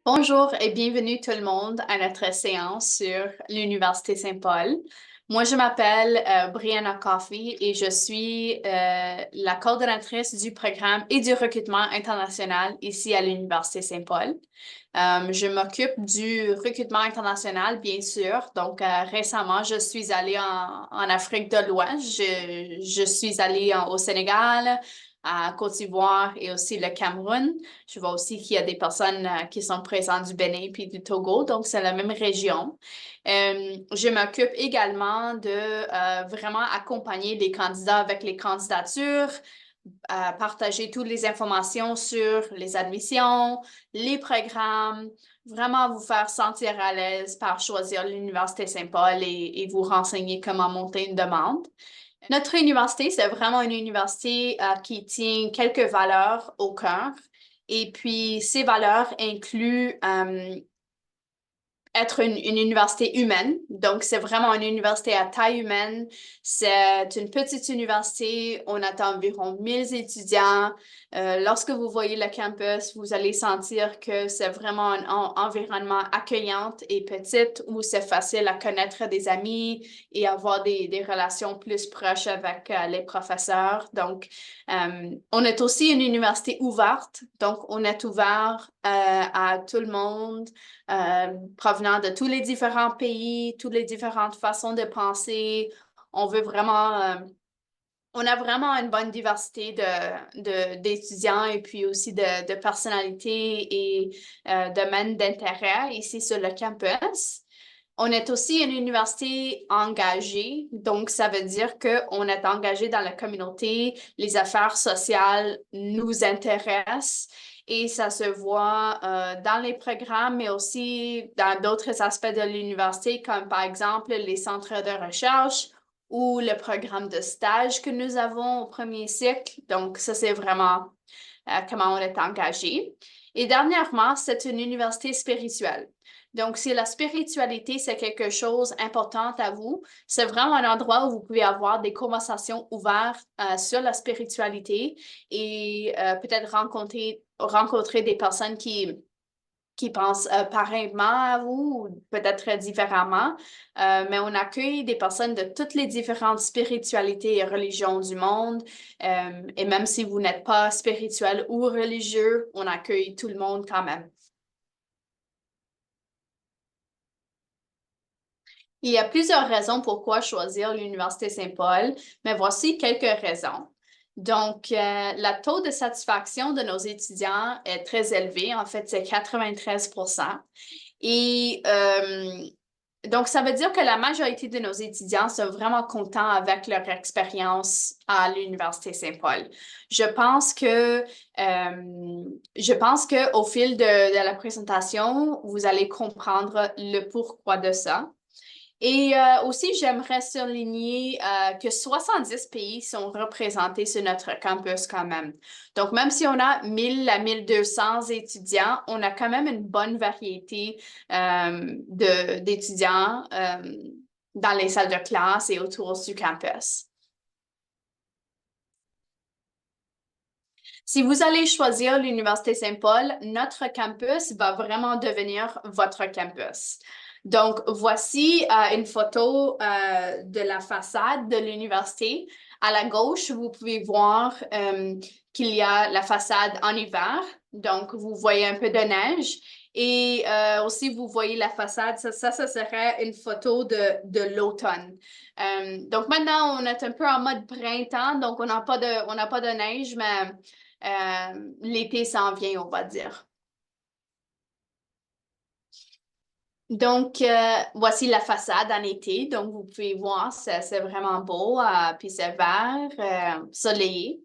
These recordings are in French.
Bonjour et bienvenue tout le monde à notre séance sur l'Université Saint-Paul. Moi, je m'appelle Brianna Coffey et je suis la coordonnatrice du programme et du recrutement international ici à l'Université Saint-Paul. Je m'occupe du recrutement international, bien sûr. Donc, récemment, je suis allée en Afrique de l'Ouest. Je suis allée au Sénégal, à Côte d'Ivoire et aussi le Cameroun. Je vois aussi qu'il y a des personnes qui sont présentes du Bénin puis du Togo, donc c'est la même région. Je m'occupe également de vraiment accompagner les candidats avec les candidatures, partager toutes les informations sur les admissions, les programmes, vraiment vous faire sentir à l'aise par choisir l'Université Saint-Paul et vous renseigner comment monter une demande. Notre université, c'est vraiment une université qui tient quelques valeurs au cœur. Et puis, ces valeurs incluent être une université humaine. Donc, c'est vraiment une université à taille humaine. C'est une petite université. On attend environ 1000 étudiants. Lorsque vous voyez le campus, vous allez sentir que c'est vraiment un environnement accueillant et petit où c'est facile à connaître des amis et avoir des relations plus proches avec les professeurs. Donc, on est aussi une université ouverte. Donc, on est ouvert à tout le monde provenant de tous les différents pays, toutes les différentes façons de penser. On veut vraiment, on a vraiment une bonne diversité d'étudiants et puis aussi de personnalités et domaines d'intérêt ici sur le campus. On est aussi une université engagée, donc ça veut dire qu'on est engagé dans la communauté, les affaires sociales nous intéressent et ça se voit dans les programmes, mais aussi dans d'autres aspects de l'université, comme par exemple les centres de recherche ou le programme de stage que nous avons au premier cycle. Donc ça, c'est vraiment comment on est engagé. Et dernièrement, c'est une université spirituelle. Donc, si la spiritualité, c'est quelque chose d'important à vous, c'est vraiment un endroit où vous pouvez avoir des conversations ouvertes sur la spiritualité et peut-être rencontrer des personnes qui pensent pareillement à vous ou peut-être différemment. Mais on accueille des personnes de toutes les différentes spiritualités et religions du monde. Et même si vous n'êtes pas spirituel ou religieux, on accueille tout le monde quand même. Il y a plusieurs raisons pourquoi choisir l'Université Saint-Paul, mais voici quelques raisons. Donc, le taux de satisfaction de nos étudiants est très élevé. En fait, c'est 93%. Et donc, ça veut dire que la majorité de nos étudiants sont vraiment contents avec leur expérience à l'Université Saint-Paul. Je pense que au fil de la présentation, vous allez comprendre le pourquoi de ça. Et aussi, j'aimerais souligner que 70 pays sont représentés sur notre campus quand même. Donc, même si on a 1000 à 1200 étudiants, on a quand même une bonne variété d'étudiants dans les salles de classe et autour du campus. Si vous allez choisir l'Université Saint-Paul, notre campus va vraiment devenir votre campus. Donc, voici une photo de la façade de l'université. À la gauche, vous pouvez voir qu'il y a la façade en hiver. Donc, vous voyez un peu de neige. Et aussi, vous voyez la façade. Ça serait une photo de l'automne. Donc, maintenant, on est un peu en mode printemps. Donc, on n'a pas de neige, mais l'été s'en vient, on va dire. Donc, voici la façade en été. Donc, vous pouvez voir, c'est vraiment beau, puis c'est vert, soleillé.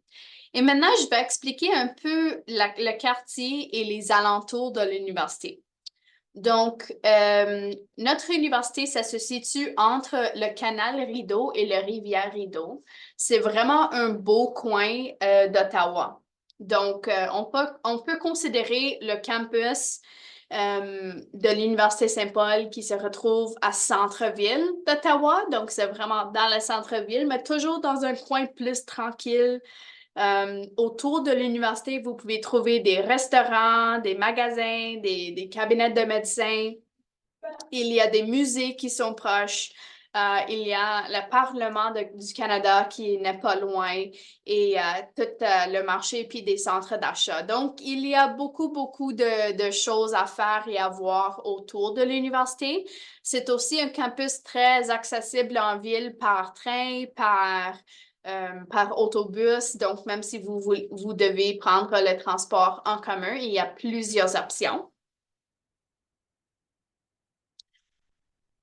Et maintenant, je vais expliquer un peu le quartier et les alentours de l'université. Donc, notre université, ça se situe entre le canal Rideau et le rivière Rideau. C'est vraiment un beau coin d'Ottawa. Donc, on peut considérer le campus de l'Université Saint-Paul qui se retrouve à centre-ville d'Ottawa. Donc, c'est vraiment dans le centre-ville, mais toujours dans un coin plus tranquille Autour de l'université, vous pouvez trouver des restaurants, des magasins, des cabinets de médecins. Il y a des musées qui sont proches. Il y a le Parlement du Canada qui n'est pas loin et tout le marché puis des centres d'achat. Donc, il y a beaucoup de choses à faire et à voir autour de l'université. C'est aussi un campus très accessible en ville par train, par autobus. Donc, même si vous devez prendre le transport en commun, il y a plusieurs options.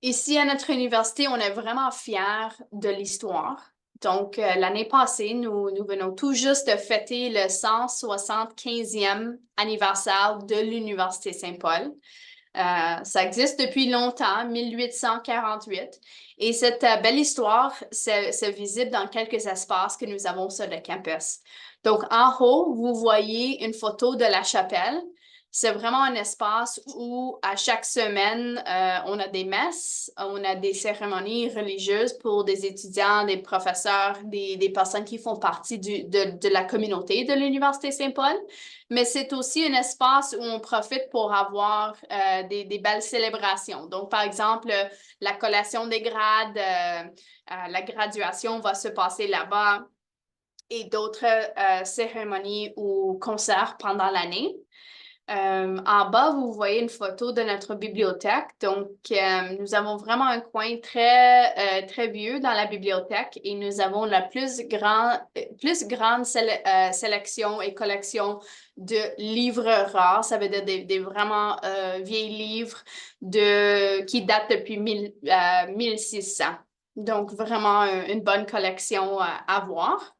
Ici, à notre université, on est vraiment fiers de l'histoire. Donc, l'année passée, nous venons tout juste de fêter le 175e anniversaire de l'Université Saint-Paul. Ça existe depuis longtemps, 1848. Et cette belle histoire, c'est visible dans quelques espaces que nous avons sur le campus. Donc, en haut, vous voyez une photo de la chapelle. C'est vraiment un espace où à chaque semaine, on a des messes, on a des cérémonies religieuses pour des étudiants, des professeurs, des personnes qui font partie de la communauté de l'Université Saint-Paul. Mais c'est aussi un espace où on profite pour avoir des belles célébrations. Donc, par exemple, la collation des grades, la graduation va se passer là-bas et d'autres cérémonies ou concerts pendant l'année. En bas, vous voyez une photo de notre bibliothèque. Donc, nous avons vraiment un coin très vieux dans la bibliothèque et nous avons la plus grande sélection et collection de livres rares. Ça veut dire des vraiment vieilles livres qui datent depuis 1600. Donc, vraiment une bonne collection à voir.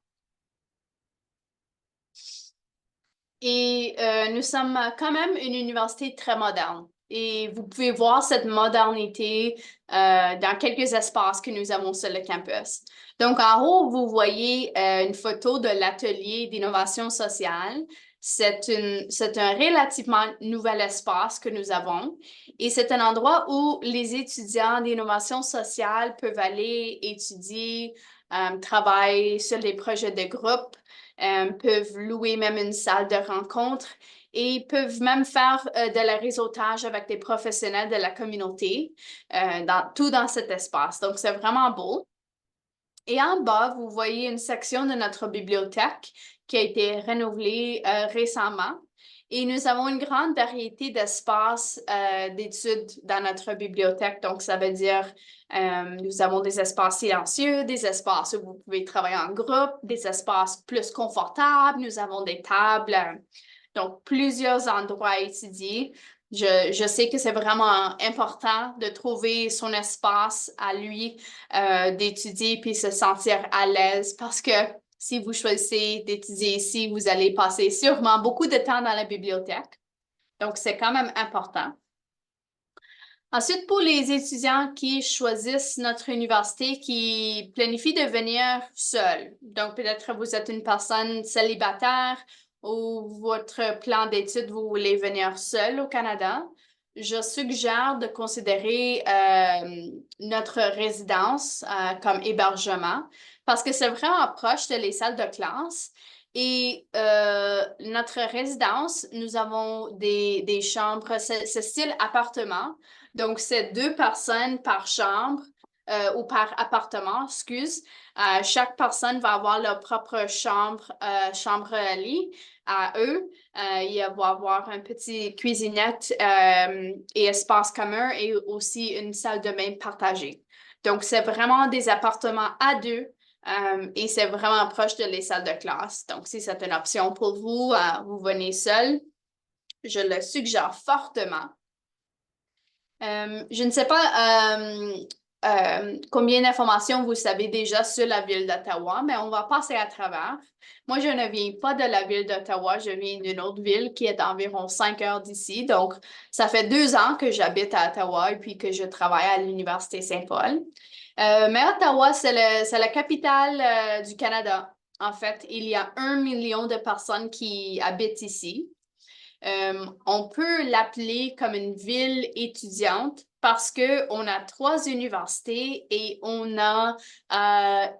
Et nous sommes quand même une université très moderne. Et vous pouvez voir cette modernité dans quelques espaces que nous avons sur le campus. Donc, en haut, vous voyez une photo de l'atelier d'innovation sociale. C'est un relativement nouvel espace que nous avons et c'est un endroit où les étudiants d'innovation sociale peuvent aller étudier, travailler sur des projets de groupe, peuvent louer même une salle de rencontre et peuvent même faire de la réseautage avec des professionnels de la communauté, tout dans cet espace. Donc, c'est vraiment beau. Et en bas, vous voyez une section de notre bibliothèque qui a été renouvelée récemment. Et nous avons une grande variété d'espaces d'études dans notre bibliothèque. Donc, ça veut dire nous avons des espaces silencieux, des espaces où vous pouvez travailler en groupe, des espaces plus confortables. Nous avons des tables, donc plusieurs endroits à étudier. Je sais que c'est vraiment important de trouver son espace à lui, d'étudier puis se sentir à l'aise parce que si vous choisissez d'étudier ici, vous allez passer sûrement beaucoup de temps dans la bibliothèque. Donc, c'est quand même important. Ensuite, pour les étudiants qui choisissent notre université, qui planifient de venir seuls, donc peut-être vous êtes une personne célibataire ou votre plan d'études, vous voulez venir seul au Canada, je suggère de considérer notre résidence comme hébergement parce que c'est vraiment proche de les salles de classe. Et notre résidence, nous avons des chambres, c'est style appartement. Donc, c'est 2 personnes par chambre ou par appartement, excuse. Chaque personne va avoir leur propre chambre-lit à eux. Il va avoir un petit cuisinette et espace commun et aussi une salle de bain partagée. Donc, c'est vraiment des appartements à 2 et c'est vraiment proche de les salles de classe. Donc, si c'est une option pour vous, vous venez seul, je le suggère fortement. Je ne sais pas combien d'informations vous savez déjà sur la ville d'Ottawa, mais on va passer à travers. Moi, je ne viens pas de la ville d'Ottawa, je viens d'une autre ville qui est à environ 5 heures d'ici. Donc, ça fait 2 ans que j'habite à Ottawa et puis que je travaille à l'Université Saint-Paul. Mais Ottawa, c'est la capitale du Canada. En fait, il y a 1 million de personnes qui habitent ici. On peut l'appeler comme une ville étudiante parce qu'on a 3 universités et on a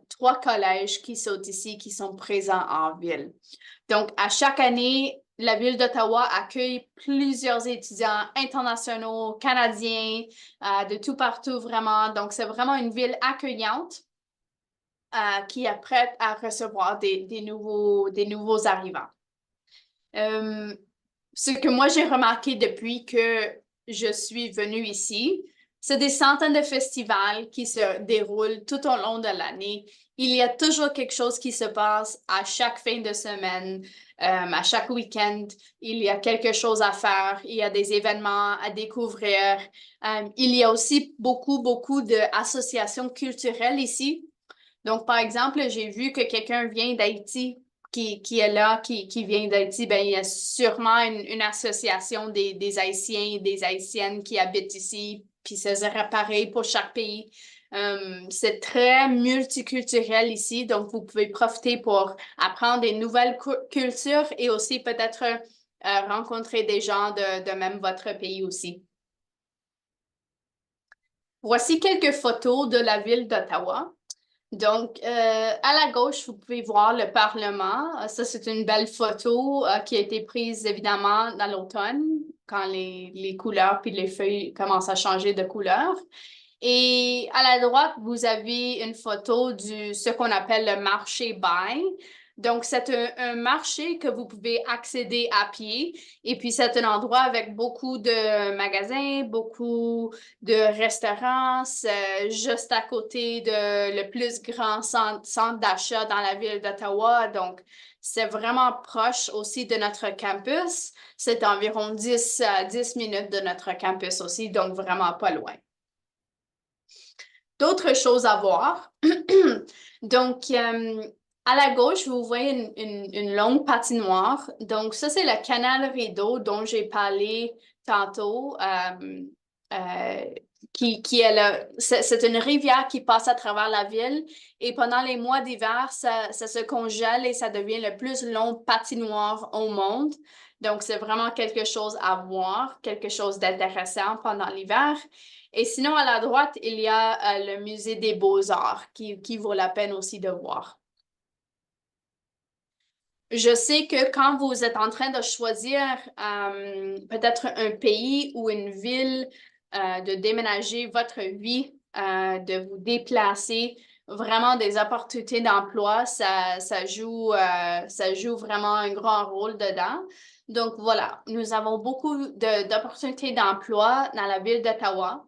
3 collèges qui sont ici, qui sont présents en ville. Donc, à chaque année, la ville d'Ottawa accueille plusieurs étudiants internationaux, canadiens, de tout partout vraiment. Donc, c'est vraiment une ville accueillante qui est prête à recevoir des nouveaux arrivants. Ce que moi, j'ai remarqué depuis que je suis venue ici, c'est des centaines de festivals qui se déroulent tout au long de l'année. Il y a toujours quelque chose qui se passe à chaque fin de semaine, à chaque week-end. Il y a quelque chose à faire. Il y a des événements à découvrir. Il y a aussi beaucoup d'associations culturelles ici. Donc, par exemple, j'ai vu que quelqu'un vient d'Haïti qui est là, qui vient d'Haïti, ben, il y a sûrement une association des Haïtiens et des Haïtiennes qui habitent ici, puis ça serait pareil pour chaque pays. C'est très multiculturel ici, donc vous pouvez profiter pour apprendre des nouvelles cultures et aussi peut-être rencontrer des gens de même votre pays aussi. Voici quelques photos de la ville d'Ottawa. Donc, à la gauche, vous pouvez voir le Parlement. Ça, c'est une belle photo qui a été prise évidemment dans l'automne, quand les couleurs puis les feuilles commencent à changer de couleur. Et à la droite, vous avez une photo ce qu'on appelle le marché Bain. Donc, c'est un marché que vous pouvez accéder à pied. Et puis, c'est un endroit avec beaucoup de magasins, beaucoup de restaurants. C'est juste à côté de le plus grand centre d'achat dans la ville d'Ottawa. Donc, c'est vraiment proche aussi de notre campus. C'est environ 10 minutes de notre campus aussi, donc vraiment pas loin. D'autres choses à voir. Donc, à la gauche, vous voyez une longue patinoire. Donc, ça, c'est le canal Rideau dont j'ai parlé tantôt, qui est là. C'est une rivière qui passe à travers la ville et pendant les mois d'hiver, ça se congèle et ça devient le plus long patinoire au monde. Donc, c'est vraiment quelque chose à voir, quelque chose d'intéressant pendant l'hiver. Et sinon, à la droite, il y a le musée des Beaux-Arts qui vaut la peine aussi de voir. Je sais que quand vous êtes en train de choisir peut-être un pays ou une ville, de déménager votre vie, de vous déplacer, vraiment des opportunités d'emploi, ça joue vraiment un grand rôle dedans. Donc voilà, nous avons beaucoup d'opportunités d'emploi dans la ville d'Ottawa.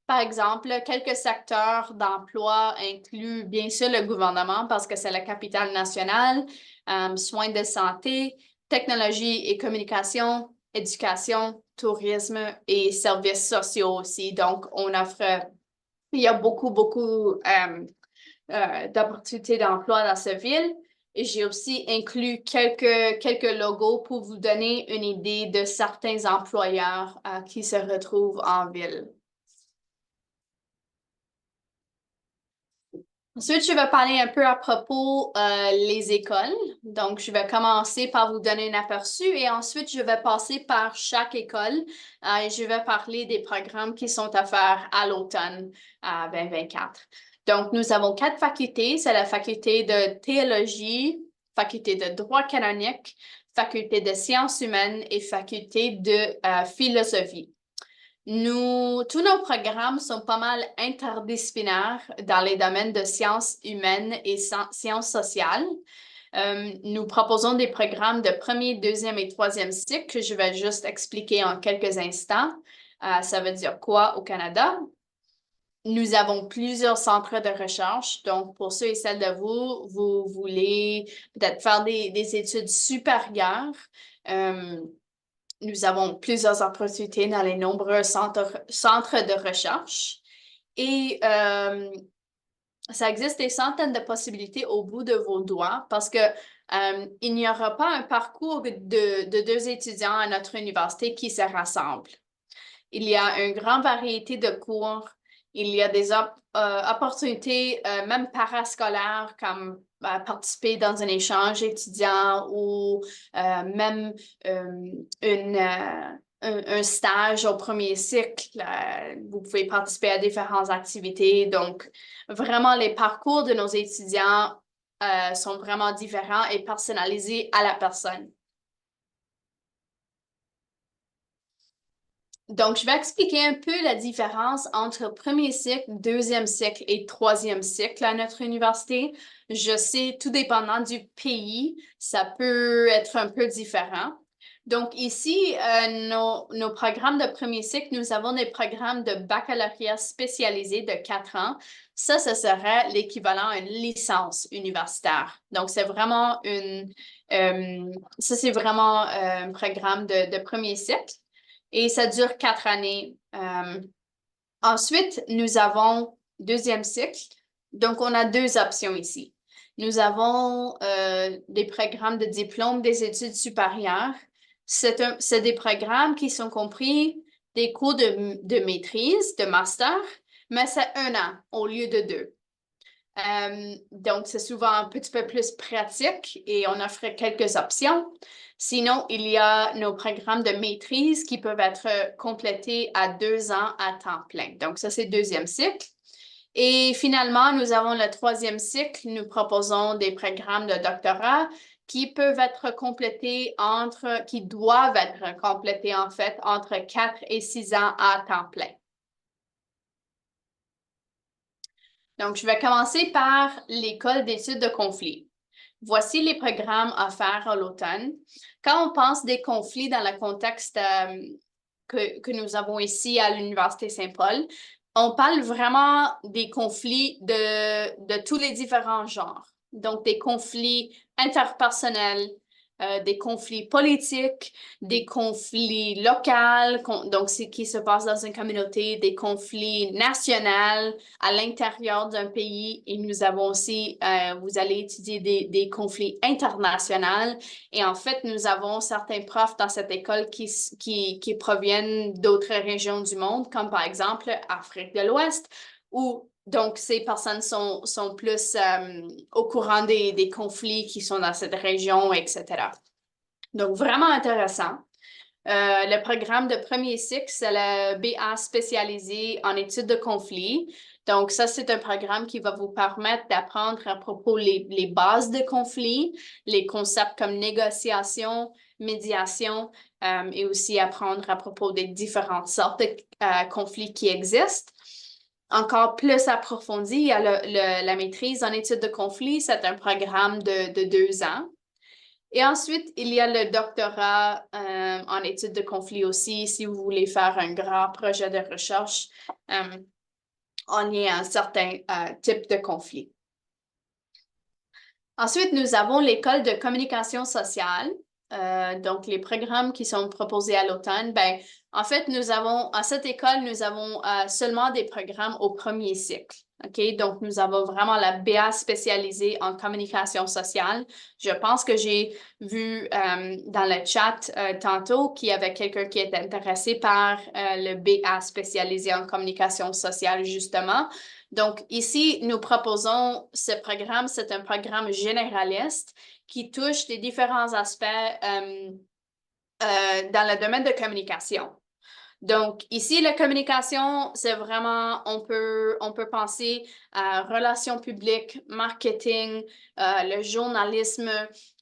Par exemple, quelques secteurs d'emploi incluent bien sûr le gouvernement parce que c'est la capitale nationale, soins de santé, technologie et communication, éducation, tourisme et services sociaux aussi. Donc, il y a beaucoup d'opportunités d'emploi dans cette ville. Et j'ai aussi inclus quelques logos pour vous donner une idée de certains employeurs qui se retrouvent en ville. Ensuite, je vais parler un peu à propos les écoles. Donc, je vais commencer par vous donner un aperçu et ensuite, je vais passer par chaque école et je vais parler des programmes qui sont à faire à l'automne 2024. Donc, nous avons 4 facultés. C'est la faculté de théologie, faculté de droit canonique, faculté de sciences humaines et faculté de philosophie. Tous nos programmes sont pas mal interdisciplinaires dans les domaines de sciences humaines et sciences sociales. Nous proposons des programmes de premier, deuxième et troisième cycle que je vais juste expliquer en quelques instants. Ça veut dire quoi au Canada? Nous avons plusieurs centres de recherche. Donc, pour ceux et celles de vous voulez peut-être faire des études supérieures. Nous avons plusieurs opportunités dans les nombreux centres de recherche et ça existe des centaines de possibilités au bout de vos doigts parce que il n'y aura pas un parcours de 2 étudiants à notre université qui se rassemblent. Il y a une grande variété de cours. Il y a des opportunités même parascolaires comme participer dans un échange étudiant ou même un stage au premier cycle. Vous pouvez participer à différentes activités. Donc, vraiment, les parcours de nos étudiants sont vraiment différents et personnalisés à la personne. Donc, je vais expliquer un peu la différence entre premier cycle, deuxième cycle et troisième cycle à notre université. Je sais, tout dépendant du pays, ça peut être un peu différent. Donc, ici, nos programmes de premier cycle, nous avons des programmes de baccalauréat spécialisés de 4 ans. Ça serait l'équivalent à une licence universitaire. Donc, c'est vraiment c'est vraiment un programme de premier cycle. Et ça dure 4 années. Ensuite, nous avons deuxième cycle. Donc, on a 2 options ici. Nous avons des programmes de diplôme des études supérieures. C'est des programmes qui sont compris des cours de maîtrise, de master, mais c'est 1 an au lieu de 2. Donc, c'est souvent un petit peu plus pratique et on offre quelques options. Sinon, il y a nos programmes de maîtrise qui peuvent être complétés à 2 ans à temps plein. Donc, ça, c'est deuxième cycle. Et finalement, nous avons le troisième cycle. Nous proposons des programmes de doctorat qui peuvent être complétés qui doivent être complétés en fait entre 4 et 6 ans à temps plein. Donc, je vais commencer par l'École d'études de conflits. Voici les programmes offerts à l'automne. Quand on pense des conflits dans le contexte que nous avons ici à l'Université Saint-Paul, on parle vraiment des conflits de tous les différents genres. Donc, des conflits interpersonnels, des conflits politiques, des conflits locaux, donc ce qui se passe dans une communauté, des conflits nationaux à l'intérieur d'un pays. Et nous avons aussi, vous allez étudier des conflits internationaux. Et en fait, nous avons certains profs dans cette école qui proviennent d'autres régions du monde, comme par exemple Afrique de l'Ouest, où donc ces personnes sont plus au courant des conflits qui sont dans cette région, etc. Donc, vraiment intéressant. Le programme de premier cycle, c'est le BA spécialisé en études de conflits. Donc, ça, c'est un programme qui va vous permettre d'apprendre à propos les bases de conflits, les concepts comme négociation, médiation, et aussi apprendre à propos des différentes sortes de conflits qui existent. Encore plus approfondi, il y a la maîtrise en études de conflits. C'est un programme de 2 ans. Et ensuite, il y a le doctorat en études de conflit aussi, si vous voulez faire un grand projet de recherche en lien à un certain type de conflit. Ensuite, nous avons l'école de communication sociale. Donc, les programmes qui sont proposés à l'automne, en fait, à cette école, nous avons seulement des programmes au premier cycle. OK? Donc, nous avons vraiment la BA spécialisée en communication sociale. Je pense que j'ai vu dans le chat tantôt qu'il y avait quelqu'un qui était intéressé par le BA spécialisé en communication sociale, justement. Donc, ici, nous proposons ce programme. C'est un programme généraliste qui touche les différents aspects dans le domaine de communication. Donc, ici, la communication, c'est vraiment, on peut penser à relations publiques, marketing, le journalisme,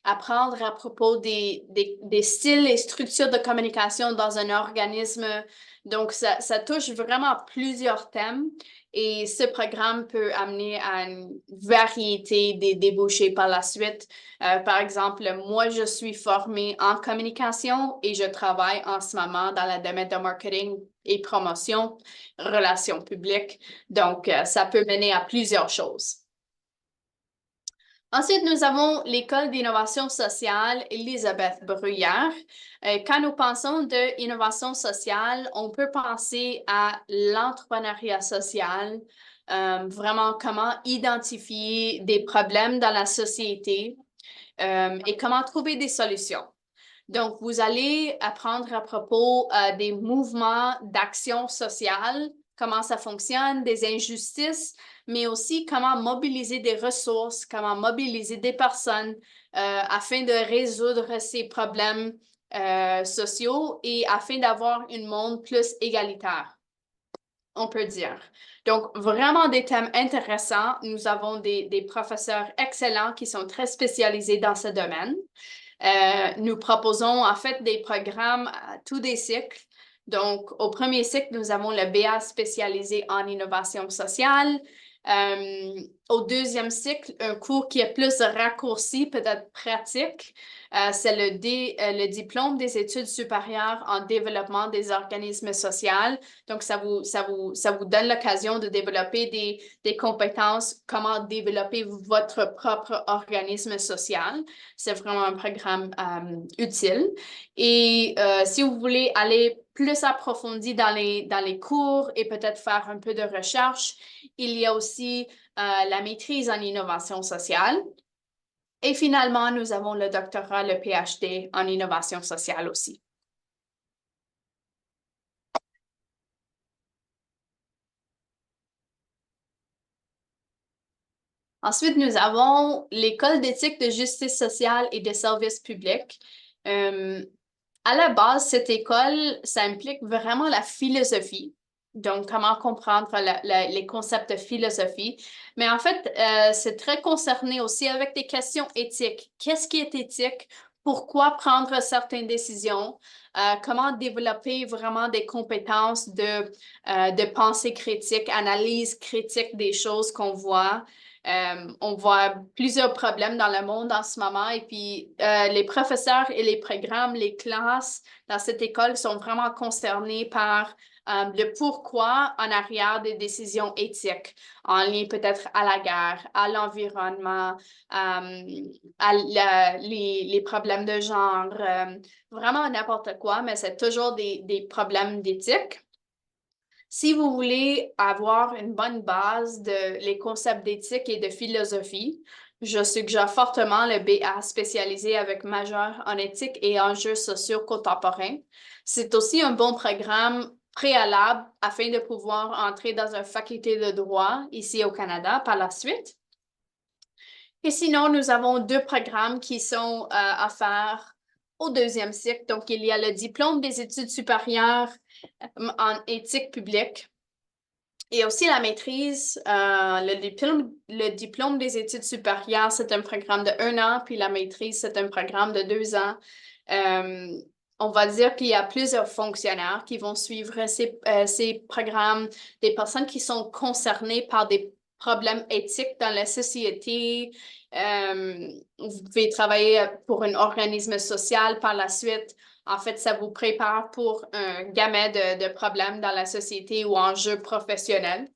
apprendre à propos des styles et structures de communication dans un organisme. Donc, ça touche vraiment plusieurs thèmes et ce programme peut amener à une variété des débouchés par la suite. Par exemple, moi, je suis formée en communication et je travaille en ce moment dans le domaine de marketing et promotion, relations publiques. Donc, ça peut mener à plusieurs choses. Ensuite, nous avons l'École d'innovation sociale Élisabeth Bruyère. Quand nous pensons d'innovation sociale, on peut penser à l'entrepreneuriat social, vraiment comment identifier des problèmes dans la société et comment trouver des solutions. Donc, vous allez apprendre à propos des mouvements d'action sociale, comment ça fonctionne, des injustices, mais aussi comment mobiliser des ressources, comment mobiliser des personnes afin de résoudre ces problèmes sociaux et afin d'avoir un monde plus égalitaire, on peut dire. Donc, vraiment des thèmes intéressants. Nous avons des professeurs excellents qui sont très spécialisés dans ce domaine. Nous proposons en fait des programmes à tous des cycles. Donc, au premier cycle, nous avons le BA spécialisé en innovation sociale. Au deuxième cycle, un cours qui est plus raccourci, peut-être pratique, c'est le diplôme des études supérieures en développement des organismes sociaux. Donc, ça vous donne l'occasion de développer des compétences, comment développer votre propre organisme social. C'est vraiment un programme utile. Et si vous voulez aller plus approfondi dans les cours et peut-être faire un peu de recherche, il y a aussi la maîtrise en innovation sociale. Et finalement, nous avons le doctorat, le PhD en innovation sociale aussi. Ensuite, nous avons l'École d'éthique de justice sociale et de service public. À la base, cette école, ça implique vraiment la philosophie. Donc, comment comprendre les concepts de philosophie. Mais en fait, c'est très concerné aussi avec des questions éthiques. Qu'est-ce qui est éthique? Pourquoi prendre certaines décisions? Comment développer vraiment des compétences de pensée critique, analyse critique des choses qu'on voit. On voit plusieurs problèmes dans le monde en ce moment et puis les professeurs et les programmes, les classes dans cette école sont vraiment concernés par le pourquoi en arrière des décisions éthiques en lien peut-être à la guerre, à l'environnement, les problèmes de genre, vraiment n'importe quoi, mais c'est toujours des problèmes d'éthique. Si vous voulez avoir une bonne base de les concepts d'éthique et de philosophie, je suggère fortement le BA spécialisé avec majeur en éthique et enjeux sociaux contemporains. C'est aussi un bon programme préalable afin de pouvoir entrer dans une faculté de droit ici au Canada par la suite. Et sinon, nous avons deux programmes qui sont à faire au deuxième cycle. Donc, il y a le diplôme des études supérieures en éthique publique. Et aussi la maîtrise, le diplôme des études supérieures, c'est un programme de 1 an, puis la maîtrise, c'est un programme de 2 ans. On va dire qu'il y a plusieurs fonctionnaires qui vont suivre ces programmes, des personnes qui sont concernées par des problèmes éthiques dans la société. Vous pouvez travailler pour un organisme social par la suite. En fait, ça vous prépare pour un gamut de problèmes dans la société ou enjeux professionnels.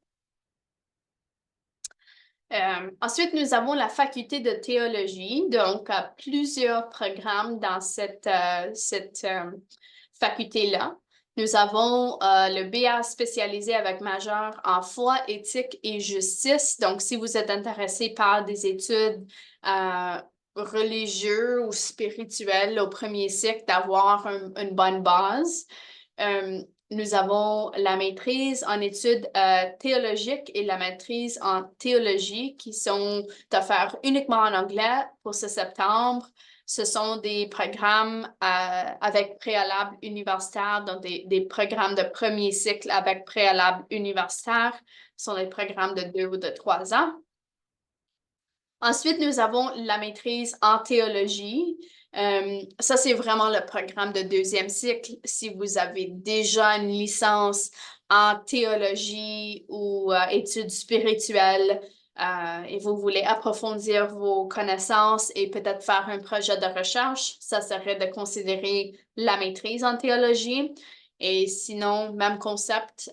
Ensuite, nous avons la faculté de théologie, donc plusieurs programmes dans cette faculté-là. Nous avons le BA spécialisé avec majeur en foi, éthique et justice. Donc, si vous êtes intéressé par des études religieux ou spirituel au premier cycle, d'avoir une bonne base. Nous avons la maîtrise en études théologiques et la maîtrise en théologie qui sont offerts uniquement en anglais pour ce septembre. Ce sont des programmes avec préalable universitaire, donc des programmes de premier cycle avec préalable universitaire. Ce sont des programmes de 2 ou de 3 ans. Ensuite, nous avons la maîtrise en théologie. Ça, c'est vraiment le programme de deuxième cycle. Si vous avez déjà une licence en théologie ou études spirituelles et vous voulez approfondir vos connaissances et peut-être faire un projet de recherche, ça serait de considérer la maîtrise en théologie. Et sinon, même concept,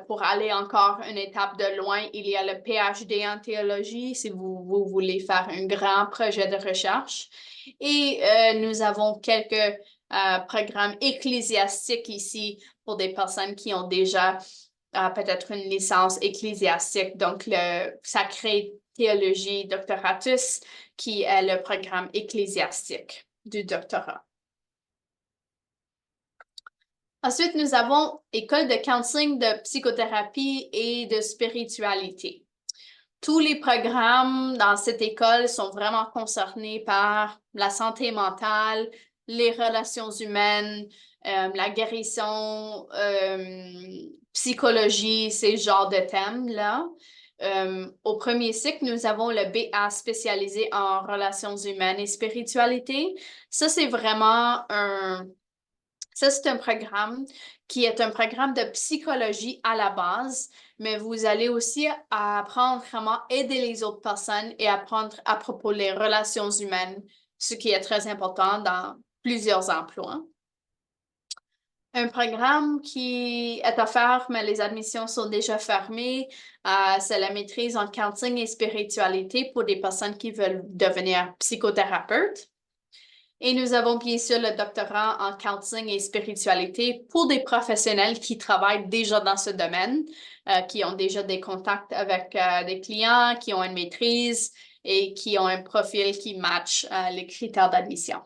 pour aller encore une étape de loin, il y a le PhD en théologie si vous voulez faire un grand projet de recherche. Et nous avons quelques programmes ecclésiastiques ici pour des personnes qui ont déjà peut-être une licence ecclésiastique. Donc, le Sacré Théologie Doctoratus, qui est le programme ecclésiastique du doctorat. Ensuite, nous avons école de counseling, de psychothérapie et de spiritualité. Tous les programmes dans cette école sont vraiment concernés par la santé mentale, les relations humaines, la guérison, psychologie, ces genres de thèmes-là. Au premier cycle, nous avons le BA spécialisé en relations humaines et spiritualité. Ça, c'est un programme qui est un programme de psychologie à la base, mais vous allez aussi apprendre comment aider les autres personnes et apprendre à propos des relations humaines, ce qui est très important dans plusieurs emplois. Un programme qui est offert, mais les admissions sont déjà fermées, c'est la maîtrise en counseling et spiritualité pour des personnes qui veulent devenir psychothérapeutes. Et nous avons bien sûr le doctorat en counseling et spiritualité pour des professionnels qui travaillent déjà dans ce domaine, qui ont déjà des contacts avec des clients, qui ont une maîtrise et qui ont un profil qui match les critères d'admission.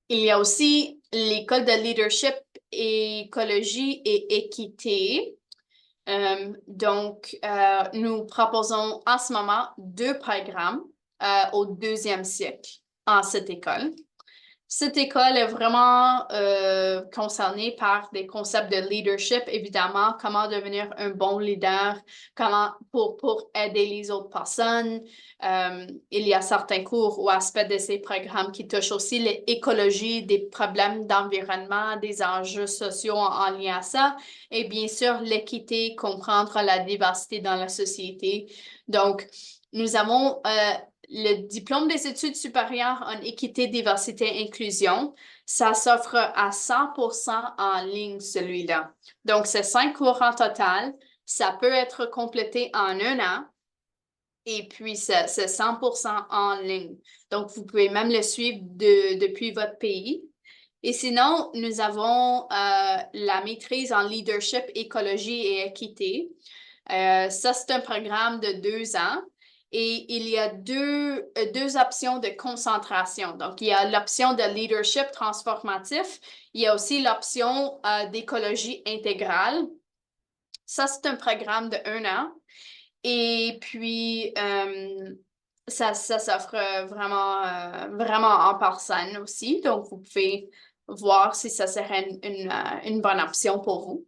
Il y a aussi l'école de leadership, écologie et équité. Nous proposons en ce moment 2 programmes au 2e cycle en cette école. Cette école est vraiment concernée par des concepts de leadership, évidemment, comment devenir un bon leader, comment pour aider les autres personnes. Il y a certains cours ou aspects de ces programmes qui touchent aussi l'écologie, des problèmes d'environnement, des enjeux sociaux en lien à ça, et bien sûr, l'équité, comprendre la diversité dans la société. Donc, nous avons le diplôme des études supérieures en équité, diversité, inclusion. Ça s'offre à 100% en ligne, celui-là. Donc, c'est 5 cours en total. Ça peut être complété en 1 an. Et puis, c'est 100% en ligne. Donc, vous pouvez même le suivre depuis votre pays. Et sinon, nous avons la maîtrise en leadership, écologie et équité. Ça, c'est un programme de 2 ans. Et il y a deux options de concentration. Donc, il y a l'option de leadership transformatif. Il y a aussi l'option d'écologie intégrale. Ça, c'est un programme de 1 an. Et puis, ça s'offre vraiment en personne aussi. Donc, vous pouvez voir si ça serait une bonne option pour vous.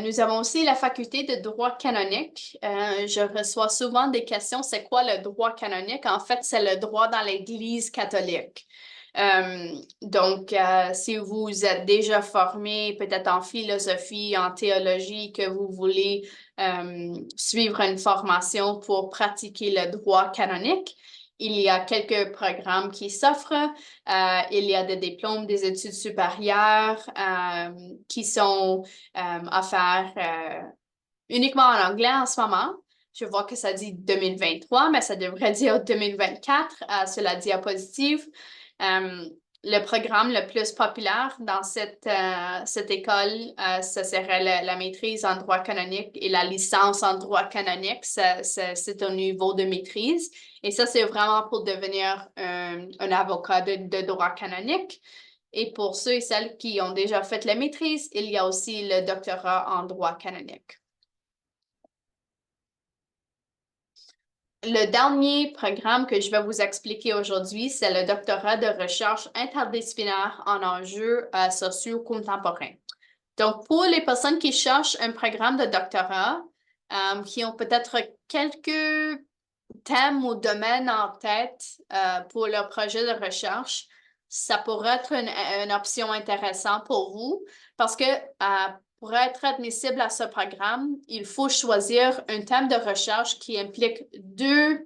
Nous avons aussi la faculté de droit canonique. Je reçois souvent des questions, c'est quoi le droit canonique? En fait, c'est le droit dans l'Église catholique. Si vous êtes déjà formé peut-être en philosophie, en théologie, que vous voulez suivre une formation pour pratiquer le droit canonique, il y a quelques programmes qui s'offrent. Il y a des diplômes des études supérieures qui sont offerts uniquement en anglais en ce moment. Je vois que ça dit 2023, mais ça devrait dire 2024 sur la diapositive. Le programme le plus populaire dans cette école, ce serait la maîtrise en droit canonique et la licence en droit canonique. C'est un niveau de maîtrise. Et ça, c'est vraiment pour devenir un avocat de droit canonique. Et pour ceux et celles qui ont déjà fait la maîtrise, il y a aussi le doctorat en droit canonique. Le dernier programme que je vais vous expliquer aujourd'hui, c'est le doctorat de recherche interdisciplinaire en enjeux sociaux contemporains. Donc, pour les personnes qui cherchent un programme de doctorat, qui ont peut-être quelques thèmes ou domaines en tête pour leur projet de recherche, ça pourrait être une option intéressante pour vous parce que pour être admissible à ce programme, il faut choisir un thème de recherche qui implique des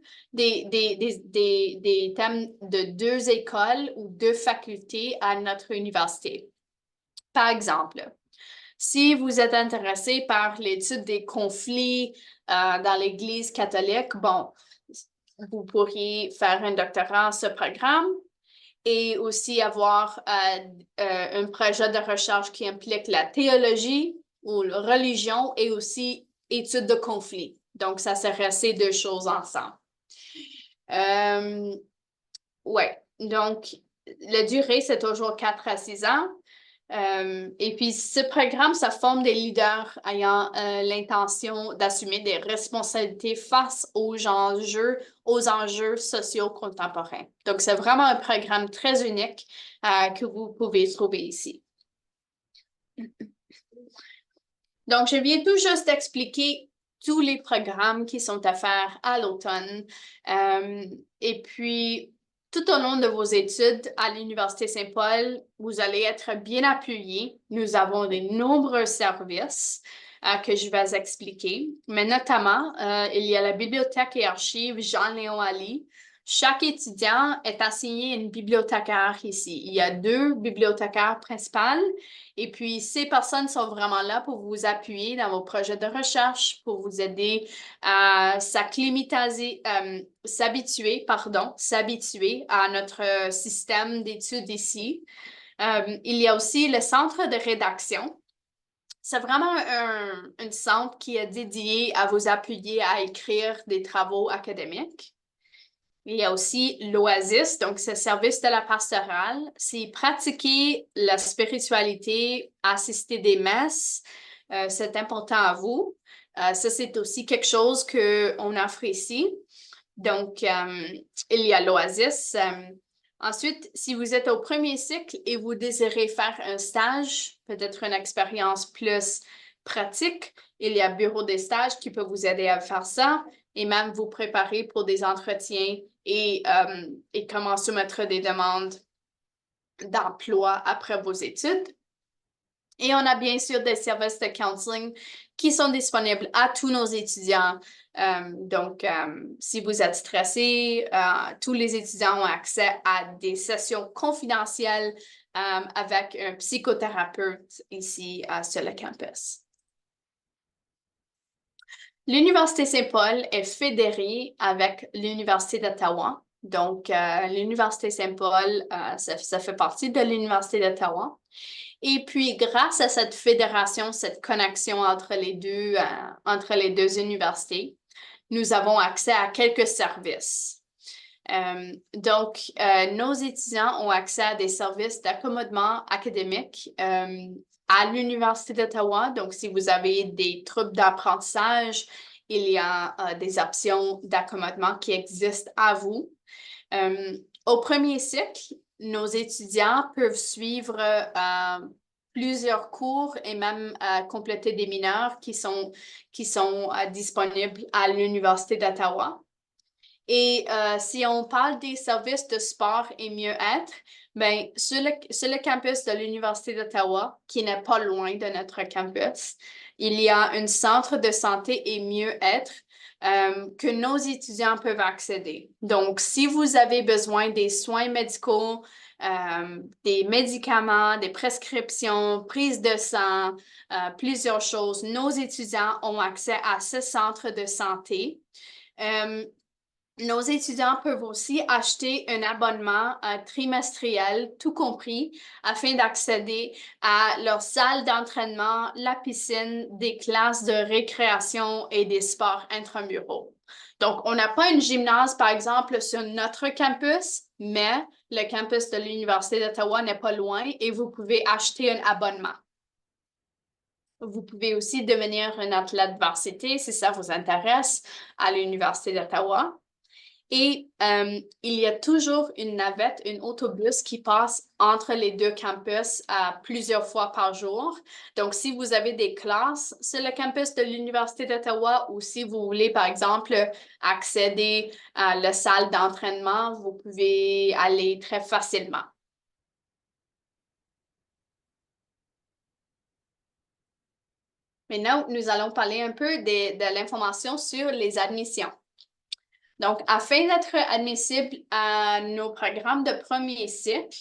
thèmes de 2 écoles ou 2 facultés à notre université. Par exemple, si vous êtes intéressé par l'étude des conflits dans l'Église catholique, bon, vous pourriez faire un doctorat en ce programme et aussi avoir un projet de recherche qui implique la théologie ou la religion et aussi études de conflits. Donc, ça serait ces 2 choses ensemble. Ouais, donc la durée, c'est toujours 4 à 6 ans. Et puis, ce programme, ça forme des leaders ayant l'intention d'assumer des responsabilités face aux enjeux sociaux contemporains. Donc, c'est vraiment un programme très unique que vous pouvez trouver ici. Donc, je viens tout juste d'expliquer tous les programmes qui sont à faire à l'automne. Et puis, tout au long de vos études à l'Université Saint-Paul, vous allez être bien appuyés. Nous avons de nombreux services que je vais expliquer, mais notamment, il y a la bibliothèque et archives Jean-Léon Ali. Chaque étudiant est assigné une bibliothécaire ici. Il y a 2 bibliothécaires principales et puis ces personnes sont vraiment là pour vous appuyer dans vos projets de recherche, pour vous aider à s'habituer à notre système d'études ici. Il y a aussi le centre de rédaction. C'est vraiment un centre qui est dédié à vous appuyer à écrire des travaux académiques. Il y a aussi l'Oasis, donc c'est le service de la pastorale. C'est pratiquer la spiritualité, assister des messes. C'est important à vous. Ça, c'est aussi quelque chose qu'on offre ici. Donc, il y a l'Oasis. Ensuite, si vous êtes au premier cycle et vous désirez faire un stage, peut-être une expérience plus pratique, il y a Bureau des stages qui peut vous aider à faire ça et même vous préparer pour des entretiens et comment soumettre des demandes d'emploi après vos études. Et on a bien sûr des services de counseling qui sont disponibles à tous nos étudiants. Donc, si vous êtes stressé, tous les étudiants ont accès à des sessions confidentielles avec un psychothérapeute ici sur le campus. L'Université Saint-Paul est fédérée avec l'Université d'Ottawa. Donc, l'Université Saint-Paul, ça fait partie de l'Université d'Ottawa. Et puis, grâce à cette fédération, cette connexion entre les deux universités, nous avons accès à quelques services. Donc, nos étudiants ont accès à des services d'accommodement académique à l'Université d'Ottawa. Donc, si vous avez des troubles d'apprentissage, il y a des options d'accommodement qui existent à vous. Au premier cycle, nos étudiants peuvent suivre plusieurs cours et même compléter des mineurs qui sont disponibles à l'Université d'Ottawa. Et si on parle des services de sport et mieux-être, ben, sur le campus de l'Université d'Ottawa, qui n'est pas loin de notre campus, il y a un centre de santé et mieux-être que nos étudiants peuvent accéder. Donc, si vous avez besoin des soins médicaux, des médicaments, des prescriptions, prise de sang, plusieurs choses, nos étudiants ont accès à ce centre de santé. Nos étudiants peuvent aussi acheter un abonnement trimestriel, tout compris, afin d'accéder à leur salle d'entraînement, la piscine, des classes de récréation et des sports intramuraux. Donc, on n'a pas une gymnase, par exemple, sur notre campus, mais le campus de l'Université d'Ottawa n'est pas loin et vous pouvez acheter un abonnement. Vous pouvez aussi devenir un athlète varsité si ça vous intéresse à l'Université d'Ottawa. Et il y a toujours une navette, un autobus qui passe entre les deux campus plusieurs fois par jour. Donc, si vous avez des classes sur le campus de l'Université d'Ottawa ou si vous voulez, par exemple, accéder à la salle d'entraînement, vous pouvez aller très facilement. Maintenant, nous allons parler un peu de l'information sur les admissions. Donc, afin d'être admissible à nos programmes de premier cycle,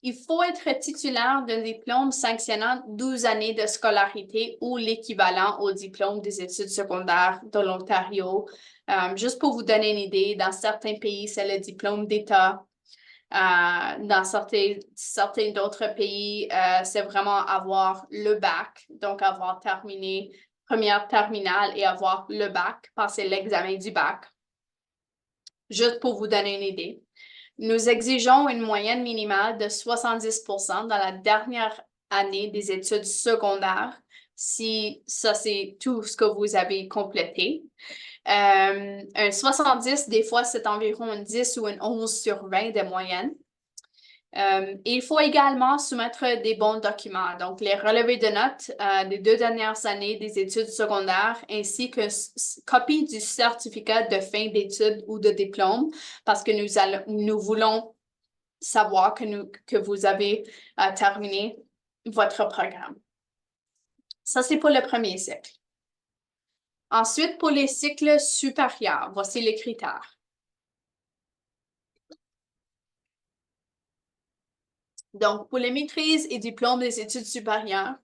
il faut être titulaire d'un diplôme sanctionnant 12 années de scolarité ou l'équivalent au diplôme des études secondaires de l'Ontario. Juste pour vous donner une idée, dans certains pays, c'est le diplôme d'État. Dans certains d'autres pays, c'est vraiment avoir le bac, donc avoir terminé première terminale et avoir le bac, passer l'examen du bac. Juste pour vous donner une idée, nous exigeons une moyenne minimale de 70% dans la dernière année des études secondaires, si ça, c'est tout ce que vous avez complété. Un 70, des fois, c'est environ un 10 ou un 11 sur 20 de moyenne. Il faut également soumettre des bons documents, donc les relevés de notes des 2 dernières années des études secondaires, ainsi que copie du certificat de fin d'études ou de diplôme, parce que nous voulons savoir que vous avez terminé votre programme. Ça, c'est pour le premier cycle. Ensuite, pour les cycles supérieurs, voici les critères. Donc, pour les maîtrises et diplômes des études supérieures,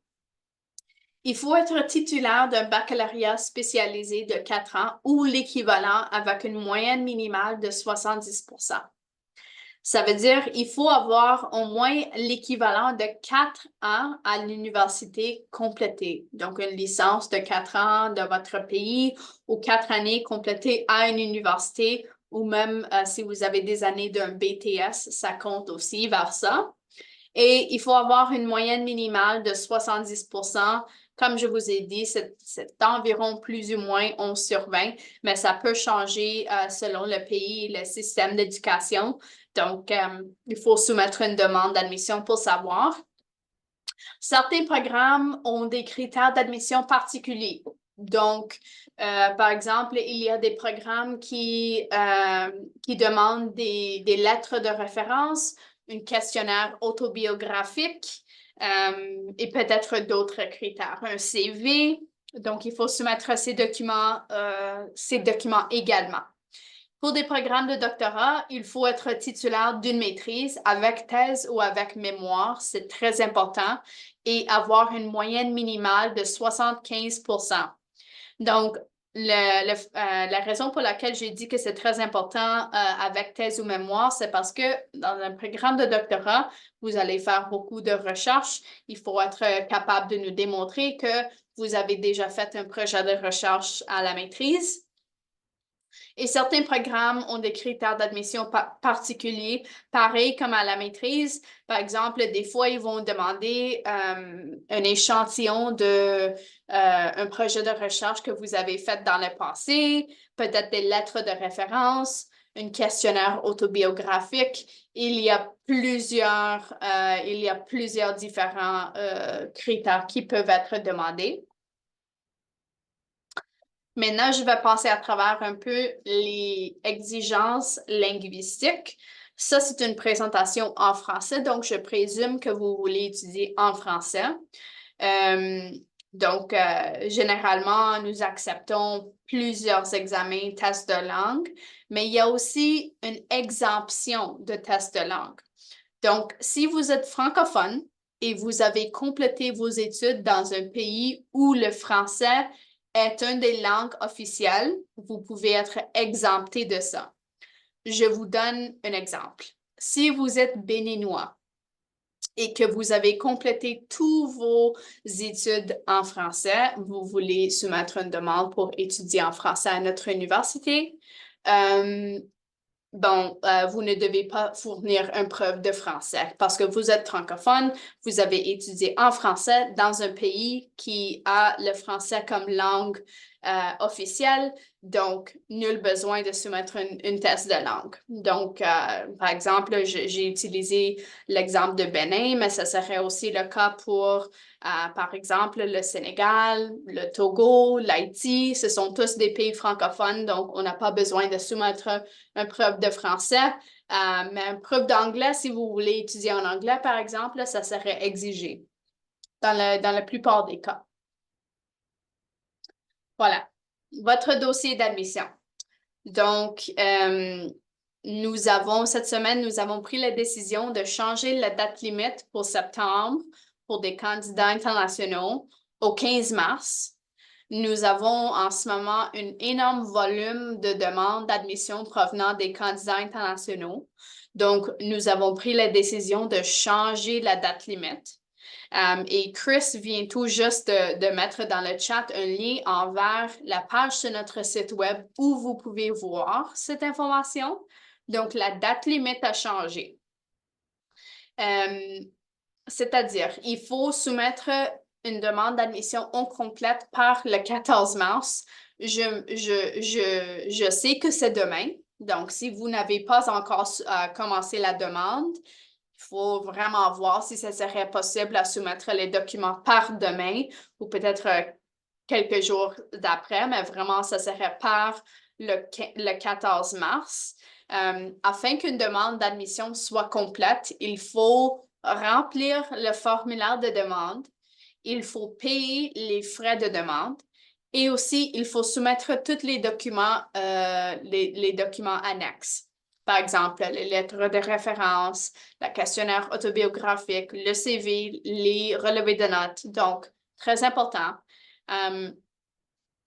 il faut être titulaire d'un baccalauréat spécialisé de 4 ans ou l'équivalent avec une moyenne minimale de 70%. Ça veut dire qu'il faut avoir au moins l'équivalent de 4 ans à l'université complétée. Donc, une licence de 4 ans de votre pays ou 4 années complétées à une université ou même si vous avez des années d'un BTS, ça compte aussi vers ça. Et il faut avoir une moyenne minimale de 70%. Comme je vous ai dit, c'est environ plus ou moins 11 sur 20, mais ça peut changer selon le pays et le système d'éducation. Donc, il faut soumettre une demande d'admission pour savoir. Certains programmes ont des critères d'admission particuliers. Donc, par exemple, il y a des programmes qui demandent des lettres de référence, un questionnaire autobiographique et peut-être d'autres critères. Un CV, donc il faut soumettre ces documents également. Pour des programmes de doctorat, il faut être titulaire d'une maîtrise avec thèse ou avec mémoire, c'est très important, et avoir une moyenne minimale de 75%. Donc, la raison pour laquelle j'ai dit que c'est très important avec thèse ou mémoire, c'est parce que dans un programme de doctorat, vous allez faire beaucoup de recherches. Il faut être capable de nous démontrer que vous avez déjà fait un projet de recherche à la maîtrise. Et certains programmes ont des critères d'admission particuliers, pareil comme à la maîtrise. Par exemple, des fois, ils vont demander un échantillon de un projet de recherche que vous avez fait dans le passé, peut-être des lettres de référence, un questionnaire autobiographique. Il y a plusieurs différents critères qui peuvent être demandés. Maintenant, je vais passer à travers un peu les exigences linguistiques. Ça, c'est une présentation en français, donc je présume que vous voulez étudier en français. Généralement, nous acceptons plusieurs examens, tests de langue, mais il y a aussi une exemption de tests de langue. Donc, si vous êtes francophone et vous avez complété vos études dans un pays où le français est une des langues officielles, vous pouvez être exempté de ça. Je vous donne un exemple. Si vous êtes béninois et que vous avez complété tous vos études en français, vous voulez soumettre une demande pour étudier en français à notre université, vous ne devez pas fournir une preuve de français parce que vous êtes francophone, vous avez étudié en français dans un pays qui a le français comme langue officielle, donc nul besoin de soumettre une test de langue. Donc, par exemple, j'ai utilisé l'exemple de Bénin, mais ce serait aussi le cas pour, par exemple, le Sénégal, le Togo, l'Haïti. Ce sont tous des pays francophones, donc on n'a pas besoin de soumettre une preuve de français, mais une preuve d'anglais, si vous voulez étudier en anglais, par exemple, ça serait exigé dans la plupart des cas. Voilà, votre dossier d'admission. Donc, cette semaine, nous avons pris la décision de changer la date limite pour septembre pour des candidats internationaux au 15 mars. Nous avons en ce moment un énorme volume de demandes d'admission provenant des candidats internationaux. Donc, nous avons pris la décision de changer la date limite. Et Chris vient tout juste de mettre dans le chat un lien envers la page sur notre site web où vous pouvez voir cette information. Donc, la date limite a changé. C'est-à-dire, il faut soumettre une demande d'admission complète par le 14 mars. Je sais que c'est demain. Donc, si vous n'avez pas encore commencé la demande, il faut vraiment voir si ça serait possible à soumettre les documents par demain ou peut-être quelques jours d'après, mais vraiment, ça serait par le 14 mars. Afin qu'une demande d'admission soit complète, il faut remplir le formulaire de demande, il faut payer les frais de demande et aussi il faut soumettre tous les documents, les documents annexes. Par exemple, les lettres de référence, le questionnaire autobiographique, le CV, les relevés de notes. Donc, très important.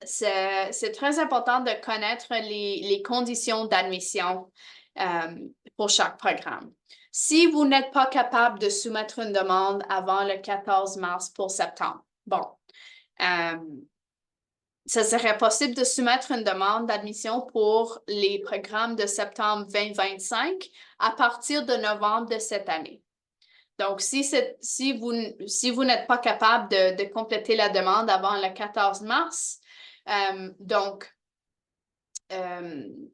C'est très important de connaître les conditions d'admission pour chaque programme. Si vous n'êtes pas capable de soumettre une demande avant le 14 mars pour septembre, bon, ça serait possible de soumettre une demande d'admission pour les programmes de septembre 2025 à partir de novembre de cette année. Donc, si vous n'êtes pas capable de compléter la demande avant le 14 mars,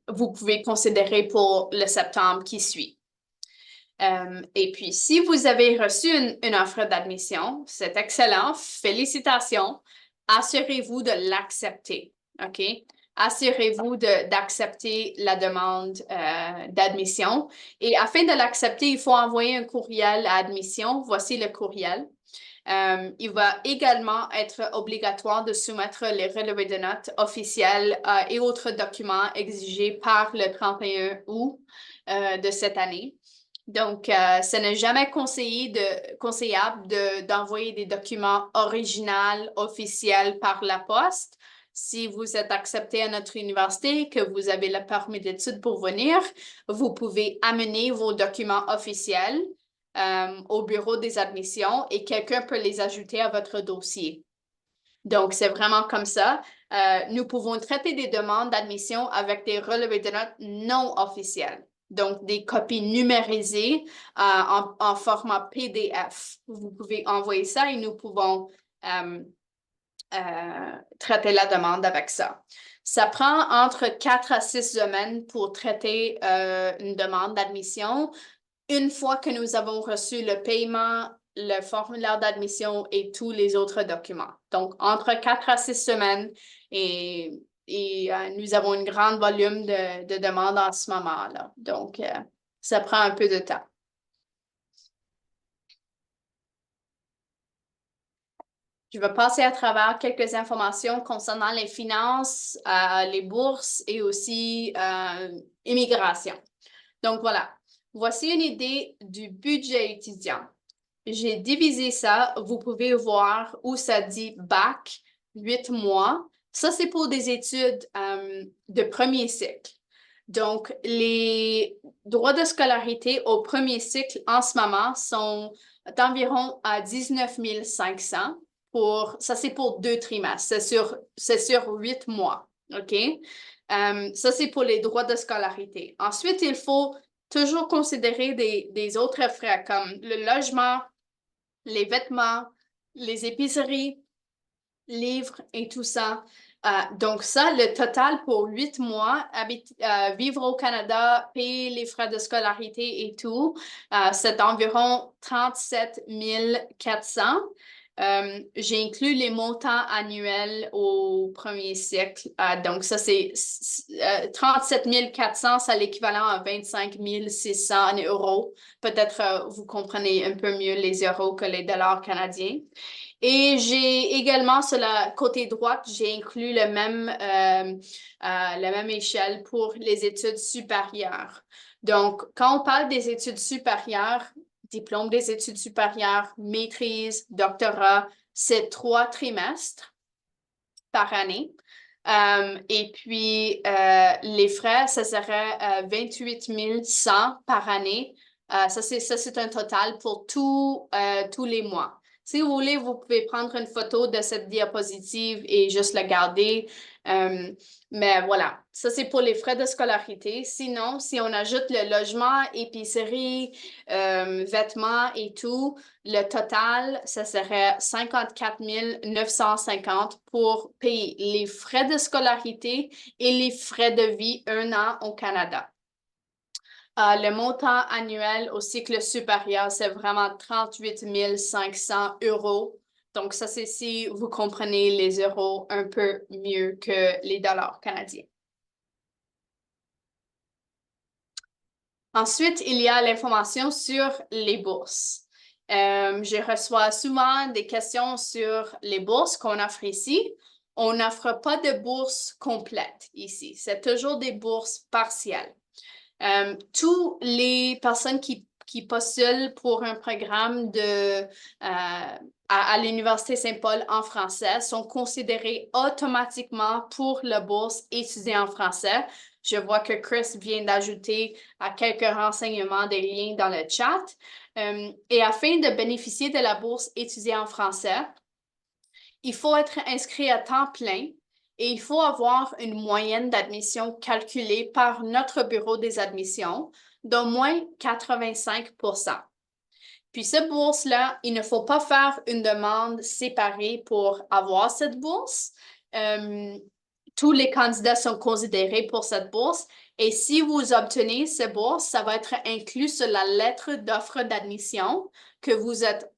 vous pouvez considérer pour le septembre qui suit. Et puis, si vous avez reçu une offre d'admission, c'est excellent, félicitations. Assurez-vous de l'accepter, OK? Assurez-vous d'accepter la demande d'admission. Et afin de l'accepter, il faut envoyer un courriel à admission. Voici le courriel. Il va également être obligatoire de soumettre les relevés de notes officiels et autres documents exigés par le 31 août de cette année. Donc, ce n'est jamais conseillable d'envoyer des documents originaux, officiels par la poste. Si vous êtes accepté à notre université, que vous avez le permis d'études pour venir, vous pouvez amener vos documents officiels au bureau des admissions et quelqu'un peut les ajouter à votre dossier. Donc, c'est vraiment comme ça. Nous pouvons traiter des demandes d'admission avec des relevés de notes non officiels. Donc, des copies numérisées en format PDF. Vous pouvez envoyer ça et nous pouvons traiter la demande avec ça. Ça prend entre 4 à 6 semaines pour traiter une demande d'admission. Une fois que nous avons reçu le paiement, le formulaire d'admission et tous les autres documents. Donc, entre 4 à 6 semaines et nous avons un grand volume de demandes en ce moment-là. Donc, ça prend un peu de temps. Je vais passer à travers quelques informations concernant les finances, les bourses et aussi immigration. Donc, voilà. Voici une idée du budget étudiant. J'ai divisé ça. Vous pouvez voir où ça dit bac, 8 mois. Ça, c'est pour des études de premier cycle. Donc, les droits de scolarité au premier cycle en ce moment sont d'environ à 19 500. Ça, c'est pour 2 trimestres. C'est sur 8 mois. OK? Ça, c'est pour les droits de scolarité. Ensuite, il faut toujours considérer des autres frais comme le logement, les vêtements, les épiceries, livres et tout ça. Donc ça, le total pour 8 mois, vivre au Canada, payer les frais de scolarité et tout, c'est environ 37 400. J'ai inclus les montants annuels au premier cycle. Donc, ça, c'est 37 400, c'est l'équivalent à 25 600 euros. Peut-être vous comprenez un peu mieux les euros que les dollars canadiens. Et j'ai également, sur la côté droite, j'ai inclus la même échelle pour les études supérieures. Donc, quand on parle des études supérieures, diplôme des études supérieures, maîtrise, doctorat, c'est 3 trimestres par année. Et puis, les frais, ça serait 28 100 par année. Ça, c'est un total pour tous les mois. Si vous voulez, vous pouvez prendre une photo de cette diapositive et juste la garder. Mais voilà, ça c'est pour les frais de scolarité. Sinon, si on ajoute le logement, épicerie, vêtements et tout, le total, ça serait 54 950 pour payer les frais de scolarité et les frais de vie 1 an au Canada. Le montant annuel au cycle supérieur, c'est vraiment 38 500 euros. Donc, ça, c'est si vous comprenez les euros un peu mieux que les dollars canadiens. Ensuite, il y a l'information sur les bourses. Je reçois souvent des questions sur les bourses qu'on offre ici. On n'offre pas de bourse complète ici. C'est toujours des bourses partielles. Toutes les personnes qui postulent pour un programme à l'Université Saint-Paul en français sont considérées automatiquement pour la bourse étudier en français. Je vois que Chris vient d'ajouter quelques renseignements, des liens dans le chat. Et afin de bénéficier de la bourse étudier en français, il faut être inscrit à temps plein et il faut avoir une moyenne d'admission calculée par notre bureau des admissions d'au moins 85%. Puis cette bourse-là, il ne faut pas faire une demande séparée pour avoir cette bourse. Tous les candidats sont considérés pour cette bourse et si vous obtenez cette bourse, ça va être inclus sur la lettre d'offre d'admission que vous êtes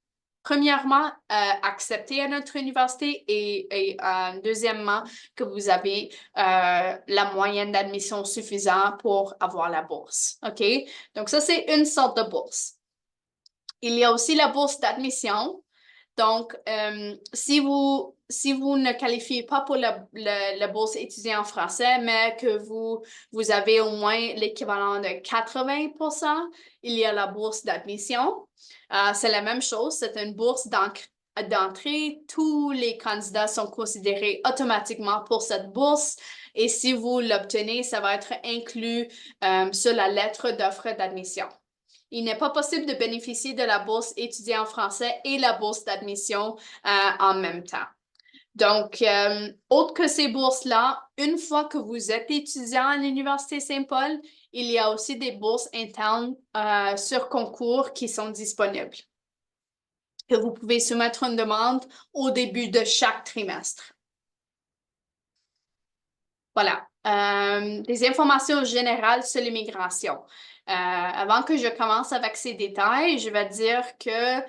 premièrement, accepté à notre université et deuxièmement, que vous avez la moyenne d'admission suffisante pour avoir la bourse. OK? Donc, ça, c'est une sorte de bourse. Il y a aussi la bourse d'admission. Donc, si vous ne qualifiez pas pour la bourse étudiant en français, mais que vous avez au moins l'équivalent de 80%, il y a la bourse d'admission. C'est la même chose, c'est une bourse d'entrée. Tous les candidats sont considérés automatiquement pour cette bourse. Et si vous l'obtenez, ça va être inclus sur la lettre d'offre d'admission. Il n'est pas possible de bénéficier de la bourse étudier en français et la bourse d'admission en même temps. Donc, autre que ces bourses-là, une fois que vous êtes étudiant à l'Université Saint-Paul, il y a aussi des bourses internes sur concours qui sont disponibles. Que vous pouvez soumettre une demande au début de chaque trimestre. Voilà. Des informations générales sur l'immigration. Avant que je commence avec ces détails, je vais dire que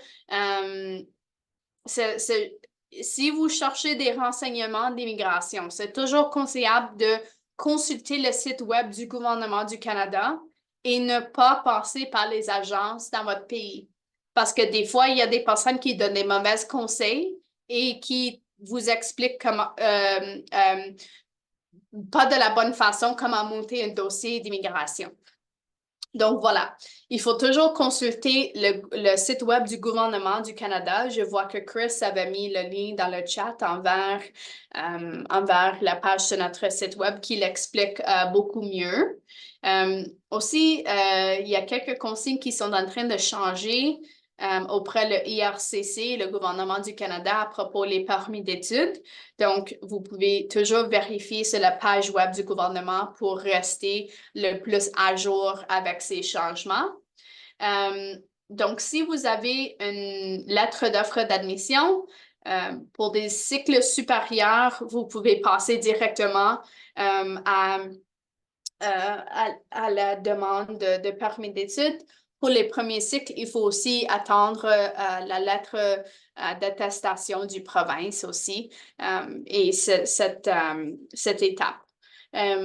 si vous cherchez des renseignements d'immigration, c'est toujours conseillable de consulter le site web du gouvernement du Canada et ne pas passer par les agences dans votre pays. Parce que des fois, il y a des personnes qui donnent des mauvais conseils et qui vous expliquent comment, pas de la bonne façon comment monter un dossier d'immigration. Donc voilà, il faut toujours consulter le site web du gouvernement du Canada. Je vois que Chris avait mis le lien dans le chat envers la page sur notre site web qui l'explique beaucoup mieux. Aussi, il y a quelques consignes qui sont en train de changer auprès le IRCC, le gouvernement du Canada, à propos des permis d'études. Donc, vous pouvez toujours vérifier sur la page web du gouvernement pour rester le plus à jour avec ces changements. Donc, si vous avez une lettre d'offre d'admission, pour des cycles supérieurs, vous pouvez passer directement à la demande de permis d'études. Pour les premiers cycles, il faut aussi attendre la lettre d'attestation du province aussi et cette étape.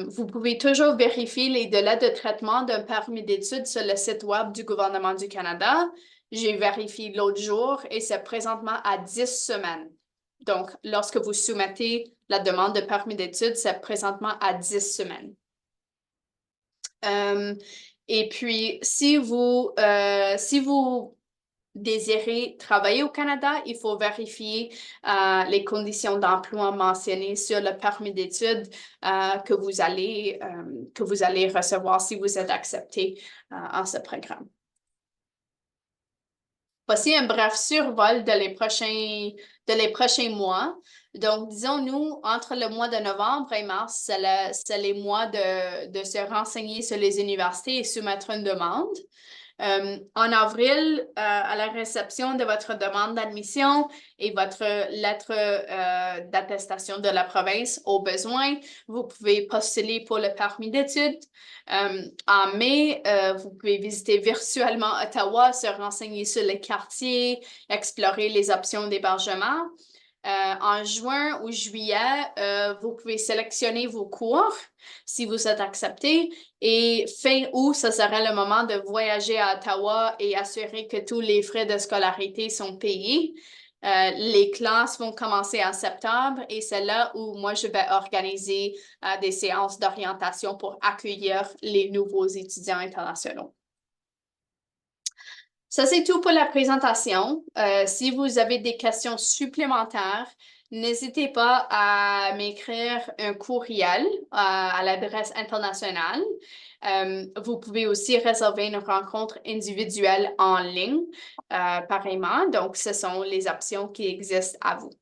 Vous pouvez toujours vérifier les délais de traitement d'un permis d'études sur le site web du gouvernement du Canada. J'ai vérifié l'autre jour et c'est présentement à 10 semaines. Donc, lorsque vous soumettez la demande de permis d'études, c'est présentement à 10 semaines. Et puis, si vous désirez travailler au Canada, il faut vérifier les conditions d'emploi mentionnées sur le permis d'études que vous allez recevoir si vous êtes accepté en ce programme. Voici un bref survol de les prochains mois. Donc, disons-nous, entre le mois de novembre et mars, c'est les mois de se renseigner sur les universités et soumettre une demande. En avril, à la réception de votre demande d'admission et votre lettre d'attestation de la province au besoin, vous pouvez postuler pour le permis d'études. En mai, vous pouvez visiter virtuellement Ottawa, se renseigner sur les quartiers, explorer les options d'hébergement. En juin ou juillet, vous pouvez sélectionner vos cours si vous êtes accepté. Et fin août, ce sera le moment de voyager à Ottawa et assurer que tous les frais de scolarité sont payés. Les classes vont commencer en septembre et c'est là où moi, je vais organiser des séances d'orientation pour accueillir les nouveaux étudiants internationaux. Ça, c'est tout pour la présentation. Si vous avez des questions supplémentaires, n'hésitez pas à m'écrire un courriel à l'adresse internationale. Vous pouvez aussi réserver une rencontre individuelle en ligne, pareillement. Donc, ce sont les options qui existent à vous.